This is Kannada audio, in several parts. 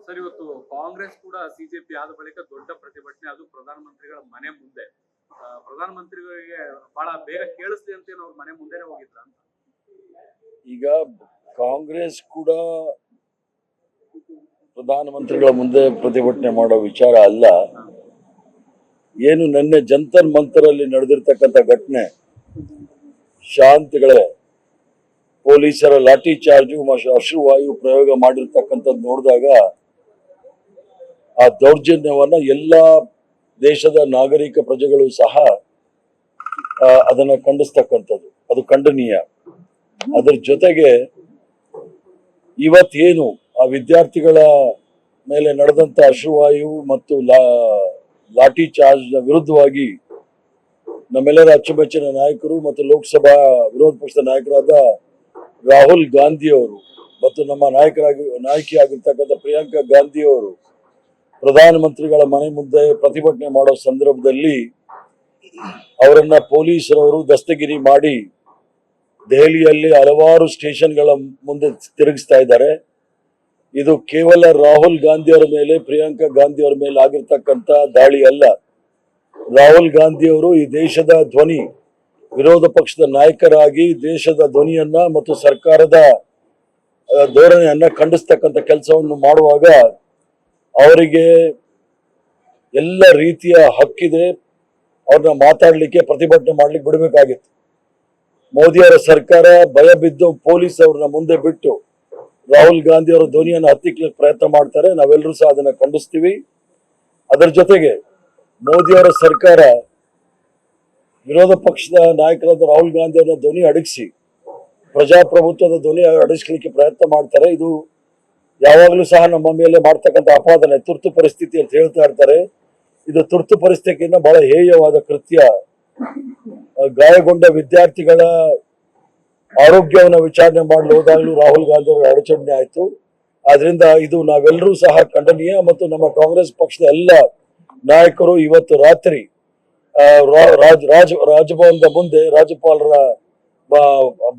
ಸರ್, ಇವತ್ತು ಕಾಂಗ್ರೆಸ್ ಕೂಡ ಸಿಜೆಪಿ ಆದ ಬಳಿಕ ದೊಡ್ಡ ಪ್ರತಿಭಟನೆ, ಅದು ಪ್ರಧಾನಮಂತ್ರಿಗಳ ಮನೆ ಮುಂದೆ. ಪ್ರಧಾನಮಂತ್ರಿಗಳಿಗೆ ಬಹಳ ಬೇಗ ಕೇಳಿಸ್ಲಿ ಅಂತ ಅವ್ರ ಮನೆ ಮುಂದೆನೆ ಹೋಗಿದ್ರ ಅಂತ. ಈಗ ಕಾಂಗ್ರೆಸ್ ಕೂಡ ಪ್ರಧಾನಮಂತ್ರಿಗಳ ಮುಂದೆ ಪ್ರತಿಭಟನೆ ಮಾಡೋ ವಿಚಾರ ಅಲ್ಲ. ಏನು ನಿನ್ನೆ ಜಂತರ್ ಮಂತರಲ್ಲಿ ನಡೆದಿರ್ತಕ್ಕಂಥ ಘಟನೆ, ಶಾಂತಿಗಳೇ ಪೊಲೀಸರ ಲಾಠಿ ಚಾರ್ಜು ಮತ್ತು ಅಶ್ರುವಾಯು ಪ್ರಯೋಗ ಮಾಡಿರ್ತಕ್ಕಂಥದ್ದು ನೋಡಿದಾಗ ಆ ದೌರ್ಜನ್ಯವನ್ನ ಎಲ್ಲ ದೇಶದ ನಾಗರಿಕ ಪ್ರಜೆಗಳು ಸಹ ಅದನ್ನ ಖಂಡಿಸ್ತಕ್ಕಂಥದ್ದು, ಅದು ಖಂಡನೀಯ. ಅದರ ಜೊತೆಗೆ ಇವತ್ತೇನು ಆ ವಿದ್ಯಾರ್ಥಿಗಳ ಮೇಲೆ ನಡೆದಂತ ಅಶ್ರುವಾಯು ಮತ್ತು ಲಾಠಿ ಚಾರ್ಜ್ ವಿರುದ್ಧವಾಗಿ ನಮ್ಮೆಲ್ಲರ ಅಚ್ಚುಮೆಚ್ಚಿನ ನಾಯಕರು ಮತ್ತು ಲೋಕಸಭಾ ವಿರೋಧ ಪಕ್ಷದ ನಾಯಕರಾದ ರಾಹುಲ್ ಗಾಂಧಿ ಅವರು ಮತ್ತು ನಮ್ಮ ನಾಯಕಿಯಾಗಿರ್ತಕ್ಕಂಥ ಪ್ರಿಯಾಂಕಾ ಗಾಂಧಿ ಅವರು ಪ್ರಧಾನಮಂತ್ರಿಗಳ ಮನೆ ಮುಂದೆ ಪ್ರತಿಭಟನೆ ಮಾಡೋ ಸಂದರ್ಭದಲ್ಲಿ ಅವರನ್ನ ಪೊಲೀಸರವರು ದಸ್ತಗಿರಿ ಮಾಡಿ ದೆಹಲಿಯಲ್ಲಿ ಹಲವಾರು ಸ್ಟೇಷನ್ಗಳ ಮುಂದೆ ತಿರುಗಿಸ್ತಾ ಇದ್ದಾರೆ. ಇದು ಕೇವಲ ರಾಹುಲ್ ಗಾಂಧಿ ಅವರ ಮೇಲೆ, ಪ್ರಿಯಾಂಕಾ ಗಾಂಧಿ ಅವರ ಮೇಲೆ ಆಗಿರ್ತಕ್ಕಂಥ ದಾಳಿ ಅಲ್ಲ. ರಾಹುಲ್ ಗಾಂಧಿ ಅವರು ಈ ದೇಶದ ಧ್ವನಿ, ವಿರೋಧ ಪಕ್ಷದ ನಾಯಕರಾಗಿ ದೇಶದ ಧ್ವನಿಯನ್ನ ಮತ್ತು ಸರ್ಕಾರದ ಧೋರಣೆಯನ್ನ ಖಂಡಿಸ್ತಕ್ಕಂಥ ಕೆಲಸವನ್ನು ಮಾಡುವಾಗ ಅವರಿಗೆ ಎಲ್ಲ ರೀತಿಯ ಹಕ್ಕಿದೆ. ಅವ್ರನ್ನ ಮಾತಾಡ್ಲಿಕ್ಕೆ, ಪ್ರತಿಭಟನೆ ಮಾಡ್ಲಿಕ್ಕೆ ಬಿಡಬೇಕಾಗಿತ್ತು. ಮೋದಿಯವರ ಸರ್ಕಾರ ಭಯ ಬಿದ್ದು ಪೊಲೀಸ್ ಅವ್ರನ್ನ ಮುಂದೆ ಬಿಟ್ಟು ರಾಹುಲ್ ಗಾಂಧಿ ಅವರ ಧ್ವನಿಯನ್ನು ಹತ್ತಿಕ್ಲಿಕ್ಕೆ ಪ್ರಯತ್ನ ಮಾಡ್ತಾರೆ. ನಾವೆಲ್ಲರೂ ಸಹ ಅದನ್ನ ಖಂಡಿಸ್ತೀವಿ. ಅದರ ಜೊತೆಗೆ ಮೋದಿಯವರ ಸರ್ಕಾರ ವಿರೋಧ ಪಕ್ಷದ ನಾಯಕರಾದ ರಾಹುಲ್ ಗಾಂಧಿ ಅವರ ಧ್ವನಿ ಅಡಗಿಸಿ ಪ್ರಜಾಪ್ರಭುತ್ವದ ಧ್ವನಿ ಅಡಗಿಸ್ಲಿಕ್ಕೆ ಪ್ರಯತ್ನ ಮಾಡ್ತಾರೆ. ಇದು ಯಾವಾಗಲೂ ಸಹ ನಮ್ಮ ಮೇಲೆ ಮಾಡ್ತಕ್ಕಂಥ ಅಪಾದನೆ, ತುರ್ತು ಪರಿಸ್ಥಿತಿ ಅಂತ ಹೇಳ್ತಾ ಇರ್ತಾರೆ. ಇದು ತುರ್ತು ಪರಿಸ್ಥಿತಿಯಿಂದ ಬಹಳ ಹೇಯವಾದ ಕೃತ್ಯ. ಗಾಯಗೊಂಡ ವಿದ್ಯಾರ್ಥಿಗಳ ಆರೋಗ್ಯವನ್ನು ವಿಚಾರಣೆ ಮಾಡಲು ಹೋದಾಗಲೂ ರಾಹುಲ್ ಗಾಂಧಿ ಅವರ ಅಡಚಣೆ ಆಯಿತು. ಆದ್ರಿಂದ ಇದು ನಾವೆಲ್ಲರೂ ಸಹ ಖಂಡನೀಯ. ಮತ್ತು ನಮ್ಮ ಕಾಂಗ್ರೆಸ್ ಪಕ್ಷದ ಎಲ್ಲ ನಾಯಕರು ಇವತ್ತು ರಾತ್ರಿ ರಾಜಭವನದ ಮುಂದೆ, ರಾಜ್ಯಪಾಲರ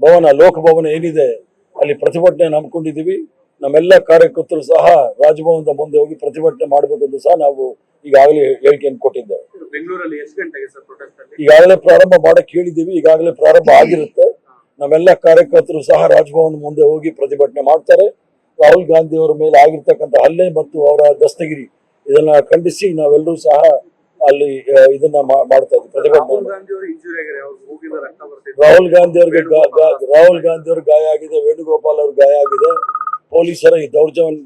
ಭವನ, ಲೋಕಭವನ ಏನಿದೆ ಅಲ್ಲಿ ಪ್ರತಿಭಟನೆ ಹಮ್ಮಿಕೊಂಡಿದ್ದೀವಿ. ನಮ್ಮೆಲ್ಲ ಕಾರ್ಯಕರ್ತರು ಸಹ ರಾಜಭವನದ ಮುಂದೆ ಹೋಗಿ ಪ್ರತಿಭಟನೆ ಮಾಡಬೇಕೆಂದು ಸಹ ನಾವು ಈಗಾಗಲೇ ಹೇಳಿಕೆಯನ್ನು ಕೊಟ್ಟಿದ್ದೇವೆ. ಬೆಂಗಳೂರಲ್ಲಿ ಎಷ್ಟು ಗಂಟೆಗೆ ಸರ್ ಪ್ರೊಟೆಸ್ಟ್? ಈಗಾಗಲೇ ಪ್ರಾರಂಭ ಮಾಡಕ್ ಹೇಳಿದ್ದೀವಿ. ಈಗಾಗಲೇ ಪ್ರಾರಂಭ ಆಗಿರುತ್ತೆ. ನಮ್ಮೆಲ್ಲ ಕಾರ್ಯಕರ್ತರು ಸಹ ರಾಜಭವನ ಮುಂದೆ ಹೋಗಿ ಪ್ರತಿಭಟನೆ ಮಾಡ್ತಾರೆ. ರಾಹುಲ್ ಗಾಂಧಿ ಅವರ ಮೇಲೆ ಆಗಿರ್ತಕ್ಕಂಥ ಹಲ್ಲೆ ಮತ್ತು ಅವರ ದಸ್ತಗಿರಿ ಇದನ್ನ ಖಂಡಿಸಿ ನಾವೆಲ್ಲರೂ ಸಹ ಅಲ್ಲಿ ಇದನ್ನ ಮಾಡ್ತಾ ಇದ್ದೀವಿ, ಪ್ರತಿಭಟನೆ. ರಾಹುಲ್ ಗಾಂಧಿ ಅವ್ರಿಗೆ ಗಾಯ ಆಗಿದೆ, ವೇಣುಗೋಪಾಲ್ ಅವ್ರಿಗೆ ಗಾಯ ಆಗಿದೆ. ಪೊಲೀಸರ ಈ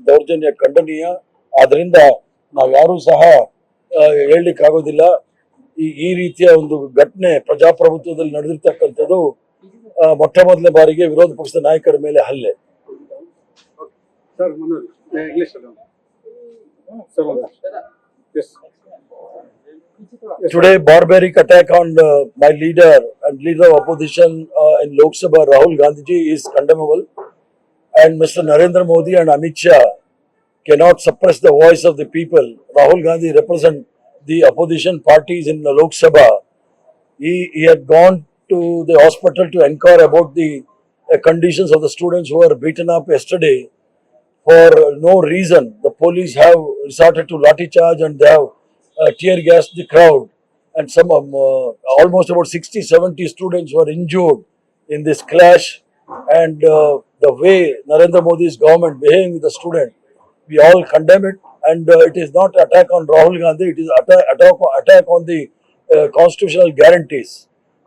ದೌರ್ಜನ್ಯ ಖಂಡನೀಯ. ಆದ್ರಿಂದ ನಾವ್ಯಾರೂ ಸಹ ಹೇಳಲಿಕ್ಕೆ ಆಗೋದಿಲ್ಲ. ಈ ರೀತಿಯ ಒಂದು ಘಟನೆ ಪ್ರಜಾಪ್ರಭುತ್ವದಲ್ಲಿ ನಡೆದಿರ್ತಕ್ಕಂಥದ್ದು ಮೊಟ್ಟ ಮೊದಲ ಬಾರಿಗೆ ವಿರೋಧ ಪಕ್ಷದ ನಾಯಕರ ಮೇಲೆ ಹಲ್ಲೆ. Today, barbaric attack on my leader and leader of opposition in Lok Sabha, Rahul Gandhi ji, is condemnable. And Mr. Narendra Modi and Amit Shah cannot suppress the voice of the people. Rahul Gandhi represents the opposition parties in the Lok Sabha. He had gone to the hospital to inquire about the conditions of the students who were beaten up yesterday. For no reason, the police have resorted to lathi charge and they have tear gassed the crowd. And some almost about 60-70 students were injured in this clash. And the way Narendra Modi's government behaving with the student, we all condemn it. And it is not attack on Rahul Gandhi, it is attack on the constitutional guarantees.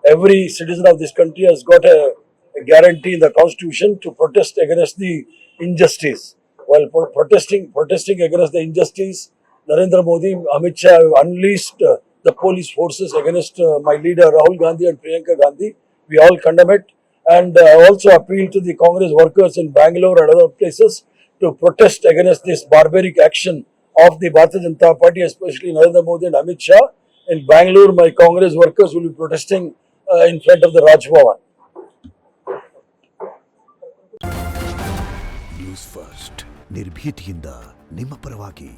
Every citizen of this country has got a guarantee in the constitution to protest against the injustice. While protesting against the injustice, Narendra Modi, Amit Shah have unleashed the police forces against my leader Rahul Gandhi and Priyanka Gandhi. We all condemn it. And I also appeal to the Congress workers in Bangalore and other places to protest against this barbaric action of the Bharatiya Janata Party, especially Narendra Modi and Amit Shah. In Bangalore, my Congress workers will be protesting in front of the Raj Bhavan. News first, ನಿರ್ಭೀತಿಯಿಂದ ನಿಮ್ಮ ಪರವಾಗಿ.